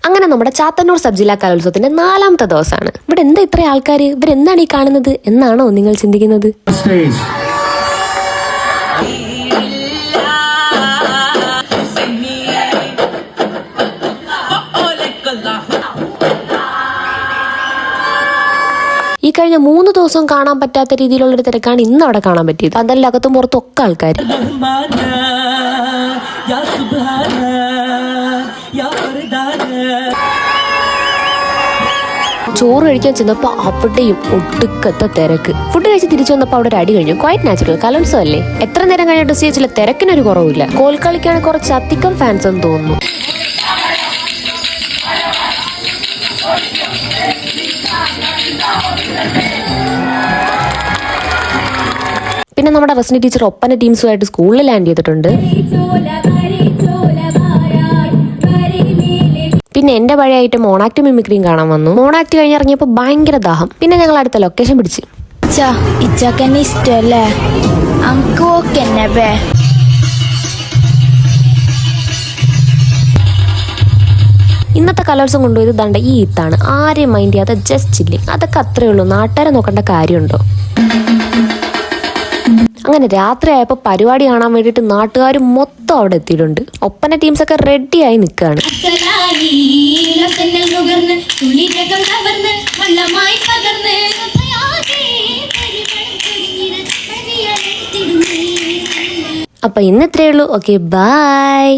അങ്ങനെ നമ്മുടെ ചാത്തന്നൂർ സബ് ജില്ലാ കലോത്സവത്തിന്റെ 4ാമത്തെ ദിവസമാണ്. ഇവിടെ എന്താ ഇത്ര ആൾക്കാർ, ഇവരെന്താണ് ഈ കാണുന്നത് എന്നാണോ നിങ്ങൾ ചിന്തിക്കുന്നത്? ഈ കഴിഞ്ഞ 3 ദിവസവും കാണാൻ പറ്റാത്ത രീതിയിലുള്ളൊരു തിരക്കാണ് ഇന്ന് അവിടെ കാണാൻ പറ്റിയത്. അതല്ല, അകത്തും പുറത്തും ഒക്കെ ആൾക്കാർ. ചോറ് കഴിക്കാൻ ചെന്നപ്പോൾ അവിടെയും ഒടുക്കത്തെ തിരക്ക്. ഫുഡ് കഴിച്ച് തിരിച്ചു വന്നപ്പോൾ അവിടെ ഒരു അടി കഴിഞ്ഞു. ക്വൈറ്റ് നാച്ചുറൽ, കലോത്സവം അല്ലേ. എത്ര നേരം കഴിഞ്ഞിട്ട് സ്റ്റേജിലെ തിരക്കിനൊരു കുറവില്ല. കോൽക്കളിക്കാണ് കുറച്ച് അധികം ഫാൻസ് എന്ന് തോന്നുന്നു. പിന്നെ നമ്മുടെ റസ്നി ടീച്ചർ ഒപ്പന ടീംസുമായിട്ട് സ്കൂളിൽ ലാൻഡ് ചെയ്തിട്ടുണ്ട്. പിന്നെ എന്റെ പഴയ ഐറ്റം മോണാക്ട് മിമിക്രിയും കാണാൻ വന്നു. മോണാക്ട് കഴിഞ്ഞിറങ്ങിയപ്പോൾ ഭയങ്കര ദാഹം. പിന്നെ ഞങ്ങൾ അടുത്ത ലൊക്കേഷൻ പിടിച്ച്. ഇന്നത്തെ കലോത്സവം കൊണ്ടുപോയത് ദണ്ട ഈ ഈത്താണ്. ആരെയും മൈൻഡ് ചെയ്യാതെ ജസ്റ്റ് ചില്ലിങ്. അതൊക്കെ അത്രേ ഉള്ളൂ. നാട്ടുകാരെ നോക്കേണ്ട കാര്യമുണ്ടോ? അങ്ങനെ രാത്രി ആയപ്പോൾ പരിപാടി കാണാൻ വേണ്ടിയിട്ട് നാട്ടുകാർ മൊത്തം അവിടെ എത്തിയിട്ടുണ്ട്. ഒപ്പന ടീംസ് ഒക്കെ റെഡിയായി നിൽക്കുകയാണ്. അപ്പൊ ഇന്ന് ഇത്രയേ ഉള്ളൂ. Okay, by.